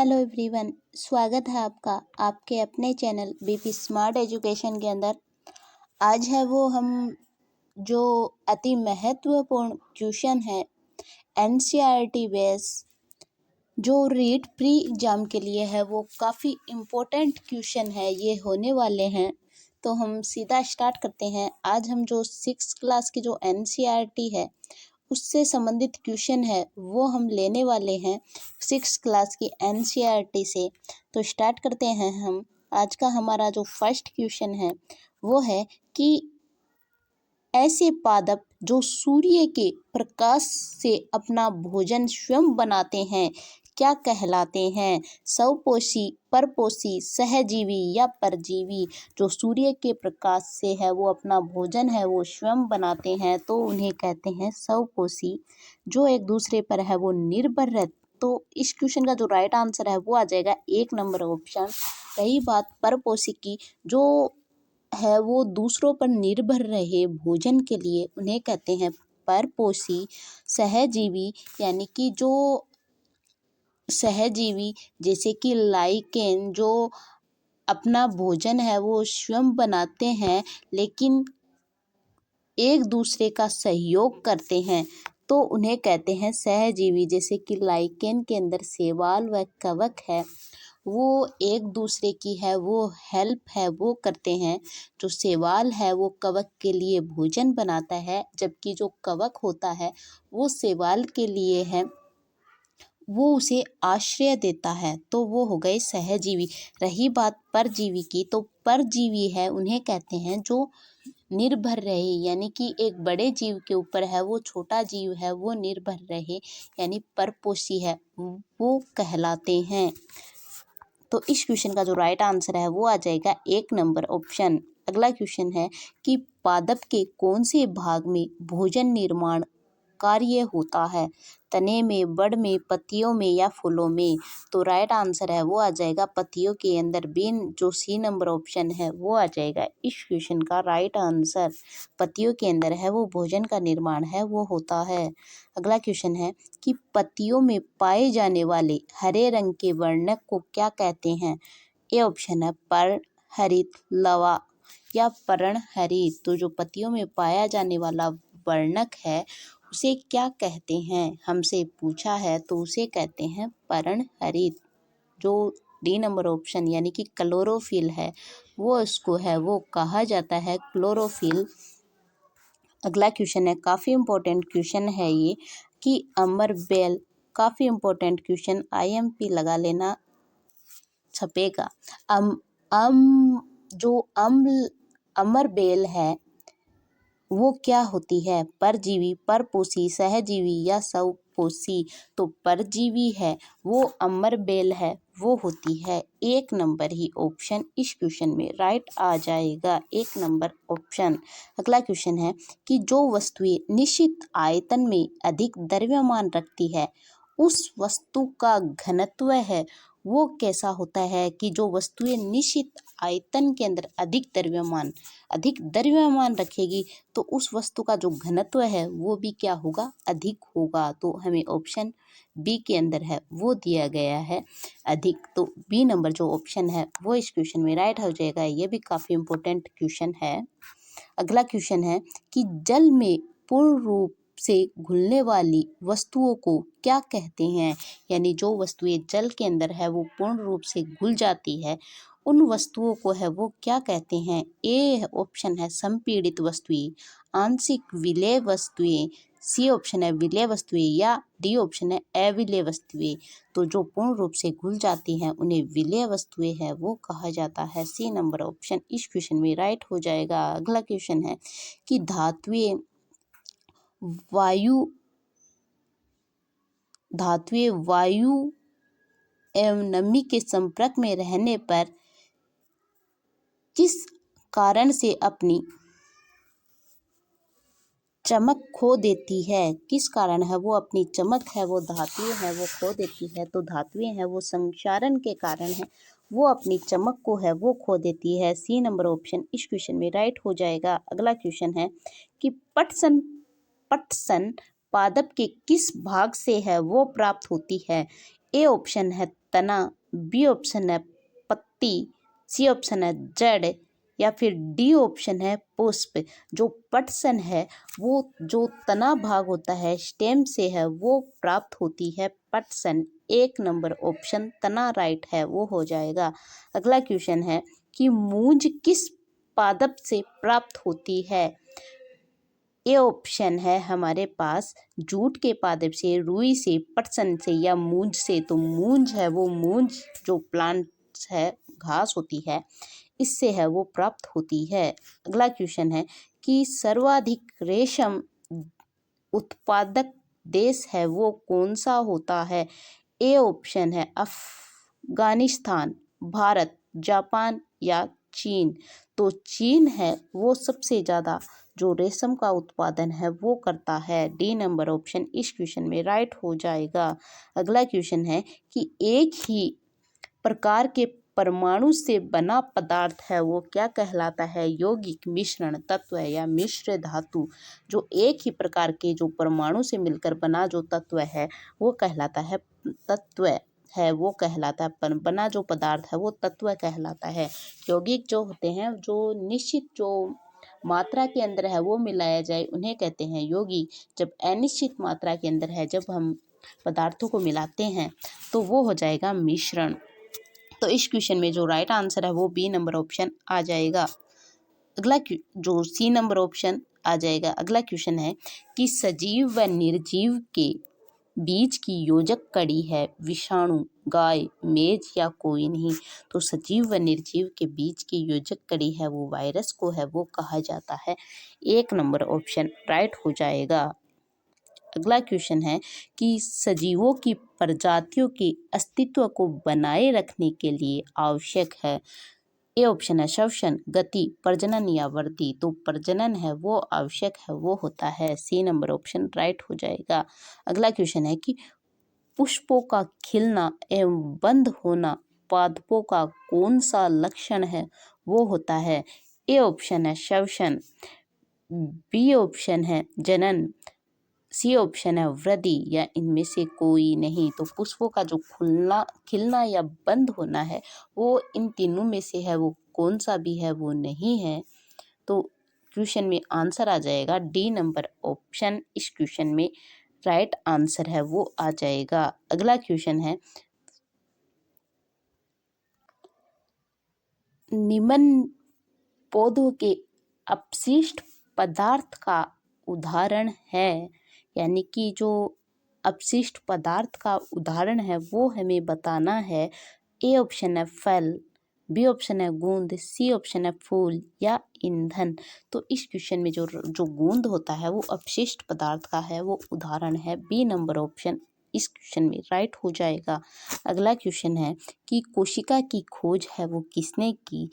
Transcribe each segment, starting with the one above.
Hello everyone, स्वागत है आपका आपके अपने चैनल बीपी स्मार्ट एजुकेशन के अंदर। आज है वो हम जो अति महत्वपूर्ण क्वेश्चन है एनसीईआरटी बेस जो रीट प्री एग्ज़ाम के लिए है, वो काफ़ी इम्पोर्टेंट क्वेश्चन है, ये होने वाले हैं। तो हम सीधा स्टार्ट करते हैं। आज हम जो 6th क्लास की जो एनसीईआरटी है उससे संबंधित क्वेश्चन है वो हम लेने वाले हैं 6th क्लास की एनसीईआरटी से। तो स्टार्ट करते हैं हम। आज का हमारा जो फर्स्ट क्वेश्चन है वो है कि ऐसे पादप जो सूर्य के प्रकाश से अपना भोजन स्वयं बनाते हैं क्या कहलाते हैं? स्वपोषी, परपोषी, सहजीवी या परजीवी। जो सूर्य के प्रकाश से है वो अपना भोजन है वो स्वयं बनाते हैं तो उन्हें कहते हैं स्वपोषी। जो एक दूसरे पर है वो निर्भर रहते। तो इस क्वेश्चन का जो राइट आंसर है वो आ जाएगा 1 नंबर ऑप्शन। रही बात परपोषी की, जो है वो दूसरों पर निर्भर रहे भोजन के लिए, उन्हें कहते हैं परपोषी। सहजीवी यानी कि जो सहजीवी जैसे कि लाइकेन, जो अपना भोजन है वो स्वयं बनाते हैं लेकिन एक दूसरे का सहयोग करते हैं तो उन्हें कहते हैं सहजीवी। जैसे कि लाइकेन के अंदर शैवाल व कवक है, वो एक दूसरे की है वो हेल्प है वो करते हैं। जो शैवाल है वो कवक के लिए भोजन बनाता है, जबकि जो कवक होता है वो शैवाल के लिए है वो उसे आश्रय देता है, तो वो हो गए सहजीवी। रही बात परजीवी की, तो परजीवी है उन्हें कहते हैं जो निर्भर रहे, यानी कि एक बड़े जीव के ऊपर है वो छोटा जीव है वो निर्भर रहे, यानी परपोषी है वो कहलाते हैं। तो इस क्वेश्चन का जो राइट आंसर है वो आ जाएगा 1 नंबर ऑप्शन। अगला क्वेश्चन है कि पादप के कौन से भाग में भोजन निर्माण कार्य होता है? तने में, बड़ में, पत्तियों में या फूलों में। तो राइट आंसर है वो आ जाएगा पत्तियों के अंदर। बीन जो सी नंबर ऑप्शन है वो आ जाएगा इस क्वेश्चन का राइट आंसर। पत्तियों के अंदर है वो भोजन का निर्माण है वो होता है। अगला क्वेश्चन है कि पत्तियों में पाए जाने वाले हरे रंग के वर्णक को क्या कहते हैं? ए ऑप्शन है पर्णहरित, लवा या पर्णहरित। तो जो पत्तियों में पाया जाने वाला वर्णक है उसे क्या कहते हैं? हमसे पूछा है तो उसे कहते हैं पर्णहरित। जो डी नंबर ऑप्शन यानी कि क्लोरोफिल है वो उसको है वो कहा जाता है क्लोरोफिल। अगला क्वेश्चन है, काफ़ी इम्पोर्टेंट क्वेश्चन है ये कि अमर बेल, काफ़ी इम्पोर्टेंट क्वेश्चन, IMP लगा लेना छपेगा। जो अमर बेल है वो क्या होती है? परजीवी, परपोषी, सहजीवी या स्वपोषी। तो परजीवी है वो अमर बेल है वो होती है। 1 नंबर ही ऑप्शन इस क्वेश्चन में राइट आ जाएगा, 1 नंबर ऑप्शन। अगला क्वेश्चन है कि जो वस्तुएं निश्चित आयतन में अधिक द्रव्यमान रखती है उस वस्तु का घनत्व है वो कैसा होता है? कि जो वस्तुएं निश्चित आयतन के अंदर अधिक द्रव्यमान रखेगी तो उस वस्तु का जो घनत्व है वो भी क्या होगा? अधिक होगा। तो हमें ऑप्शन बी के अंदर है वो दिया गया है अधिक। तो बी नंबर जो ऑप्शन है वो इस क्वेश्चन में राइट हो जाएगा। ये भी काफ़ी इम्पोर्टेंट क्वेश्चन है। अगला क्वेश्चन है कि जल में पूर्ण रूप से घुलने वाली वस्तुओं को क्या कहते हैं? यानी जो वस्तुएं जल के अंदर है वो पूर्ण रूप से घुल जाती है उन वस्तुओं को है वो क्या कहते हैं? ए ऑप्शन है संपीड़ित वस्तुएं, आंशिक विलेय वस्तुएं, सी ऑप्शन है विलेय वस्तुएं या डी ऑप्शन है अविलेय वस्तुएं। तो जो पूर्ण रूप से घुल जाती हैं उन्हें विलेय वस्तुएं है वो कहा जाता है। सी नंबर ऑप्शन इस क्वेश्चन में राइट हो जाएगा। अगला क्वेश्चन है कि धातुएं वायु एवं नमी के संपर्क में रहने पर किस कारण से अपनी चमक खो देती है? किस कारण है वो अपनी चमक है वो धातुएं है वो खो देती है? तो धातुएं है वो संक्षारण के कारण है वो अपनी चमक को है वो खो देती है। सी नंबर ऑप्शन इस क्वेश्चन में राइट हो जाएगा। अगला क्वेश्चन है कि पटसन पादप के किस भाग से है वो प्राप्त होती है? ए ऑप्शन है तना, बी ऑप्शन है पत्ती, सी ऑप्शन है जड़ या फिर डी ऑप्शन है पुष्प। जो पटसन है वो जो तना भाग होता है स्टेम से है वो प्राप्त होती है पटसन। 1 नंबर ऑप्शन तना राइट है वो हो जाएगा। अगला क्वेश्चन है कि मूंज किस पादप से प्राप्त होती है। ए ऑप्शन है हमारे पास जूट के पादप से, रुई से, पटसन से या मूंज से। तो मूंज है वो मूंज जो प्लांट्स है घास होती है इससे है वो प्राप्त होती है। अगला क्वेश्चन है कि सर्वाधिक रेशम उत्पादक देश है वो कौन सा होता है। ए ऑप्शन है अफगानिस्तान, भारत, जापान या चीन। तो चीन है वो सबसे ज़्यादा जो रेशम का उत्पादन है वो करता है। डी नंबर ऑप्शन इस क्वेश्चन में राइट हो जाएगा। अगला क्वेश्चन है कि एक ही प्रकार के परमाणु से बना पदार्थ है वो क्या कहलाता है। यौगिक, मिश्रण, तत्व या मिश्र धातु। जो एक ही प्रकार के जो परमाणु से मिलकर बना जो तत्व है वो कहलाता है तत्व है वो कहलाता है बना जो पदार्थ है वो तत्व कहलाता है। यौगिक जो होते हैं जो निश्चित जो मात्रा के अंदर है वो मिलाया जाए उन्हें कहते हैं यौगिक। जब अनिश्चित मात्रा के अंदर है जब हम पदार्थों को मिलाते हैं तो वो हो जाएगा मिश्रण। तो इस क्वेश्चन में जो राइट आंसर है वो बी नंबर ऑप्शन आ जाएगा। अगला जो सी नंबर ऑप्शन आ जाएगा। अगला क्वेश्चन है कि सजीव व निर्जीव के बीच की योजक कड़ी है विषाणु, गाय, मेज या कोई नहीं। तो सजीव व निर्जीव के बीच की योजक कड़ी है वो वायरस को है वो कहा जाता है। 1 नंबर ऑप्शन राइट हो जाएगा। अगला क्वेश्चन है कि सजीवों की प्रजातियों के अस्तित्व को बनाए रखने के लिए आवश्यक है। ए ऑप्शन है श्वसन, गति, प्रजनन या वृद्धि। तो प्रजनन है वो आवश्यक है वो होता है। सी नंबर ऑप्शन राइट हो जाएगा। अगला क्वेश्चन है कि पुष्पों का खिलना एवं बंद होना पादपों का कौन सा लक्षण है वो होता है। ए ऑप्शन है श्वसन, बी ऑप्शन है जनन, सी ऑप्शन है वृद्धि या इनमें से कोई नहीं। तो पुष्पों का जो खिलना या बंद होना है वो इन तीनों में से है वो कौन सा भी है वो नहीं है। तो क्वेश्चन में आंसर आ जाएगा डी नंबर ऑप्शन इस क्वेश्चन में राइट आंसर है वो आ जाएगा। अगला क्वेश्चन है निम्न पौधों के अपशिष्ट पदार्थ का उदाहरण है। यानी कि जो अपशिष्ट पदार्थ का उदाहरण है वो हमें बताना है। ए ऑप्शन है फल, बी ऑप्शन है गूंद, सी ऑप्शन है फूल या ईंधन। तो इस क्वेश्चन में जो गूंद होता है वो अपशिष्ट पदार्थ का है वो उदाहरण है। बी नंबर ऑप्शन इस क्वेश्चन में राइट हो जाएगा। अगला क्वेश्चन है कि कोशिका की खोज है वो किसने की।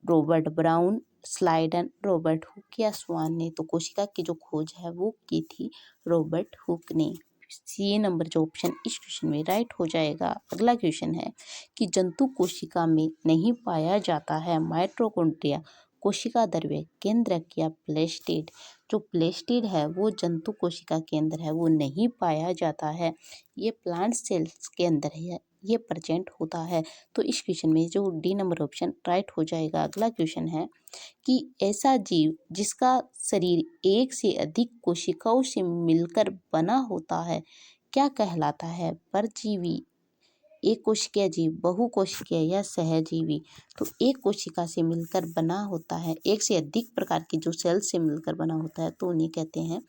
रॉबर्ट ब्राउन, स्लाइडन, रॉबर्ट हुक या स्वान ने। तो कोशिका की जो खोज है वो की थी रॉबर्ट हुक ने। सी नंबर जो ऑप्शन इस क्वेश्चन में राइट हो जाएगा। अगला क्वेश्चन है कि जंतु कोशिका में नहीं पाया जाता है। माइटोकॉन्ड्रिया, कोशिका द्रव्य, केंद्रक या प्लेस्टिड। जो प्लेस्टिड है वो जंतु कोशिका के अंदर है वो नहीं पाया जाता है। ये प्लांट सेल्स के अंदर है ये प्रेजेंट होता है। तो इस क्वेश्चन में जो डी नंबर ऑप्शन राइट हो जाएगा। अगला क्वेश्चन है कि ऐसा जीव जिसका शरीर एक से अधिक कोशिकाओं से मिलकर बना होता है क्या कहलाता है। परजीवी, एक कोशिकीय जीव, बहुकोशिकीय या सहजीवी। तो एक कोशिका से मिलकर बना होता है, एक से अधिक प्रकार की जो सेल से मिलकर बना होता है तो उन्हें कहते हैं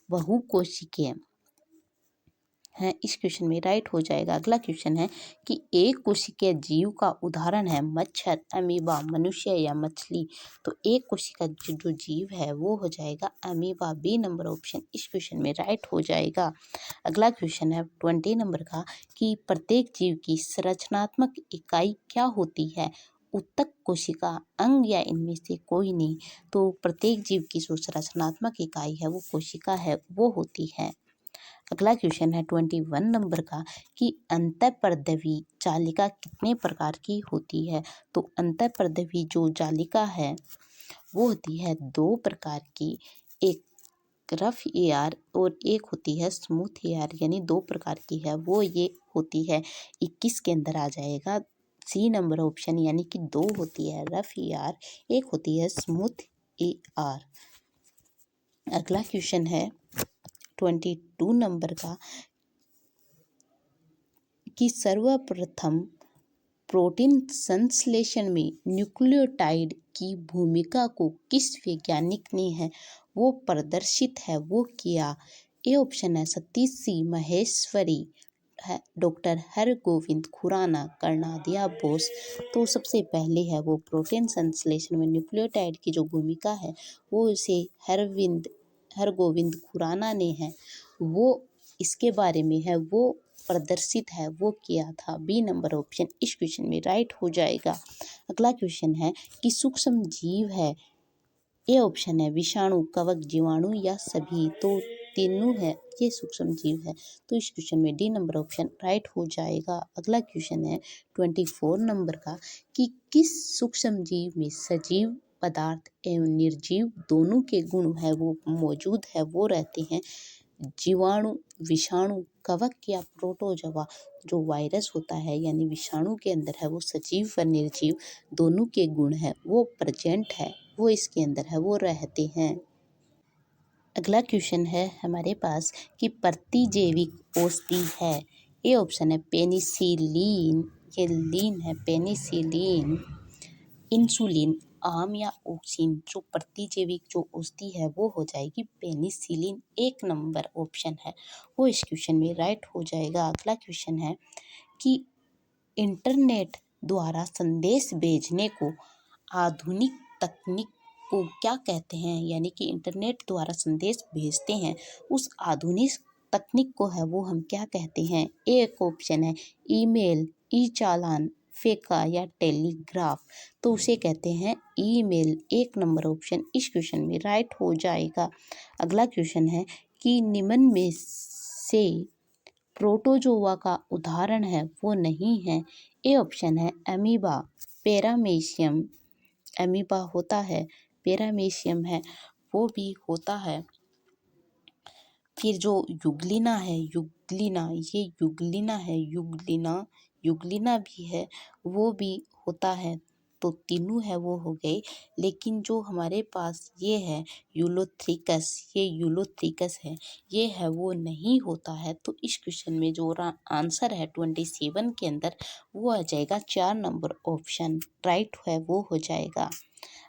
बहुकोशिकीय है। इस क्वेश्चन में राइट हो जाएगा। अगला क्वेश्चन है कि एक कोशिकीय जीव का उदाहरण है मच्छर, अमीबा, मनुष्य या मछली। तो एक कोशिका जो जीव है वो हो जाएगा अमीबा। बी नंबर ऑप्शन इस क्वेश्चन में राइट हो जाएगा। अगला क्वेश्चन है 20 नंबर का कि प्रत्येक जीव की संरचनात्मक इकाई क्या होती है। उत्तक कोशिका, अंग या इनमें से कोई नहीं। तो प्रत्येक जीव की जो संरचनात्मक इकाई है वो कोशिका है वो होती है। अगला क्वेश्चन है 21 नंबर का कि अंतःपरदवी जालिका कितने प्रकार की होती है। तो अंतःपरदवी जो जालिका है वो होती है 2 प्रकार की। एक रफ एयर और एक होती है स्मूथ एयर, यानी 2 प्रकार की है, वो ये होती है 21 के अंदर आ जाएगा। सी नंबर ऑप्शन, यानी कि 2 होती है रफ एयर, एक होती है स्मूथ एयर। अगला क्वेश्चन है 22 नंबर का कि सर्वप्रथम प्रोटीन संश्लेषण में न्यूक्लियोटाइड की भूमिका को किस वैज्ञानिक ने है वो प्रदर्शित है, वो किया। ए ऑप्शन है सतीश सी महेश्वरी, है डॉक्टर हरगोविंद खुराना, कर्णादिया बोस। तो सबसे पहले है वो प्रोटीन संश्लेषण में न्यूक्लियोटाइड की जो भूमिका है वो इसे हरगोविंद खुराना ने है, वो इसके बारे में है वो प्रदर्शित है, वो किया था। बी नंबर ऑप्शन इस क्वेश्चन में राइट हो जाएगा। अगला क्वेश्चन है कि सूक्ष्म जीव है। ए ऑप्शन है विषाणु, कवक, जीवाणु या सभी। तो तीनों है ये सूक्ष्म जीव है, तो इस क्वेश्चन में डी नंबर ऑप्शन राइट हो जाएगा। अगला क्वेश्चन है 24 नंबर का कि किस सूक्ष्म जीव में सजीव पदार्थ एवं निर्जीव दोनों के गुण है वो मौजूद है, वो रहते हैं। जीवाणु, विषाणु, कवक या प्रोटोजोआ। जो वायरस होता है यानी विषाणु के अंदर है वो सजीव व निर्जीव दोनों के गुण है वो प्रेजेंट है, वो इसके अंदर है वो रहते हैं। अगला क्वेश्चन है हमारे पास कि प्रतिजैविक औषधि है। ए ऑप्शन है पेनिसिलिन, ये लीन है पेनिसिलिन, इंसुलिन, आम या ऑक्सीन। जो प्रतिजैविक जो औषधि है वो हो जाएगी पेनिसिलिन, एक नंबर ऑप्शन है वो इस क्वेश्चन में राइट हो जाएगा। अगला क्वेश्चन है कि इंटरनेट द्वारा संदेश भेजने को आधुनिक तकनीक को क्या कहते हैं, यानी कि इंटरनेट द्वारा संदेश भेजते हैं उस आधुनिक तकनीक को है वो हम क्या कहते हैं। एक ऑप्शन है ईमेल, ई चालान, फेका या टेलीग्राफ। तो उसे कहते हैं ईमेल, एक नंबर ऑप्शन इस क्वेश्चन में राइट हो जाएगा। अगला क्वेश्चन है कि निम्न में से प्रोटोजोआ का उदाहरण है वो नहीं है। ए ऑप्शन है अमीबा, पैरामीशियम, अमीबा होता है, पैरामीशियम है वो भी होता है। फिर जो युगलिना है, युगलिना, ये युगलिना है, युगलिना भी है वो भी होता है। तो तीनों है वो हो गए, लेकिन जो हमारे पास ये है यूलोथ्रिकस, ये यूलोथ्रिकस है, ये है वो नहीं होता है। तो इस क्वेश्चन में जो आंसर है 27 के अंदर वो आ जाएगा 4 नंबर ऑप्शन राइट है वो हो जाएगा।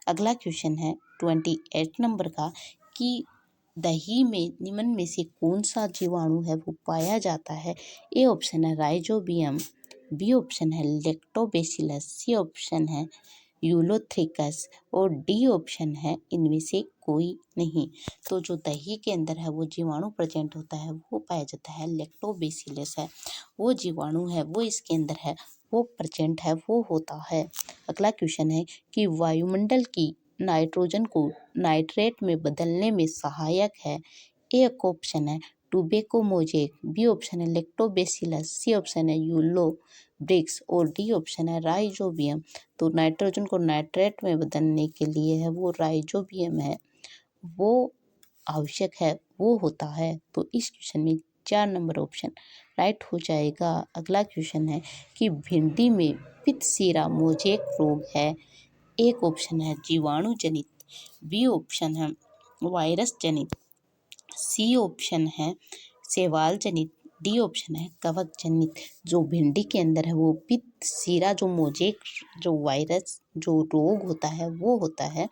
अगला क्वेश्चन है 28 नंबर का कि दही में निम्न में से कौन सा जीवाणु है वो पाया जाता है। ए ऑप्शन है राइजोबियम, बी ऑप्शन है लैक्टोबैसिलस, सी ऑप्शन है यूलोथ्रिकस और डी ऑप्शन है इनमें से कोई नहीं। तो जो दही के अंदर है वो जीवाणु प्रेजेंट होता है वो पाया जाता है लैक्टोबैसिलस है, वो जीवाणु है वो इसके अंदर है वो प्रेजेंट है वो होता है। अगला क्वेश्चन है कि वायुमंडल की नाइट्रोजन को नाइट्रेट में बदलने में सहायक है। एक ऑप्शन है टूबेको मोजेक, बी ऑप्शन है लैक्टोबैसिलस, सी ऑप्शन है यूलोब्रिक्स और डी ऑप्शन है राइजोबियम। तो नाइट्रोजन को नाइट्रेट में बदलने के लिए है वो राइजोबियम है वो आवश्यक है वो होता है। तो इस क्वेश्चन में 4 नंबर ऑप्शन राइट हो जाएगा। अगला क्वेश्चन है कि भिंडी में पित्तसीरा मोजेक रोग है। एक ऑप्शन है जीवाणु जनित, बी ऑप्शन है वायरस जनित, सी ऑप्शन है शैवाल जनित, डी ऑप्शन है कवक जनित। जो भिंडी के अंदर है वो पित्तसीरा जो मोजेक जो वायरस जो रोग होता है वो होता है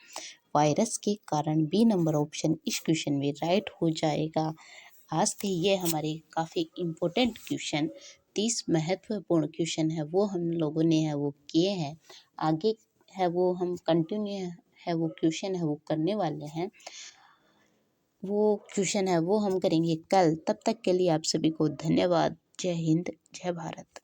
वायरस के कारण। बी नंबर ऑप्शन इस क्वेश्चन में राइट हो जाएगा। आज के ये हमारे काफ़ी इम्पोर्टेंट क्वेश्चन 30 महत्वपूर्ण क्वेश्चन है वो हम लोगों ने है वो किए हैं। आगे है वो हम कंटिन्यू है वो क्वेश्चन है वो करने वाले हैं, वो क्वेश्चन है वो हम करेंगे कल। तब तक के लिए आप सभी को धन्यवाद। जय हिंद, जय भारत।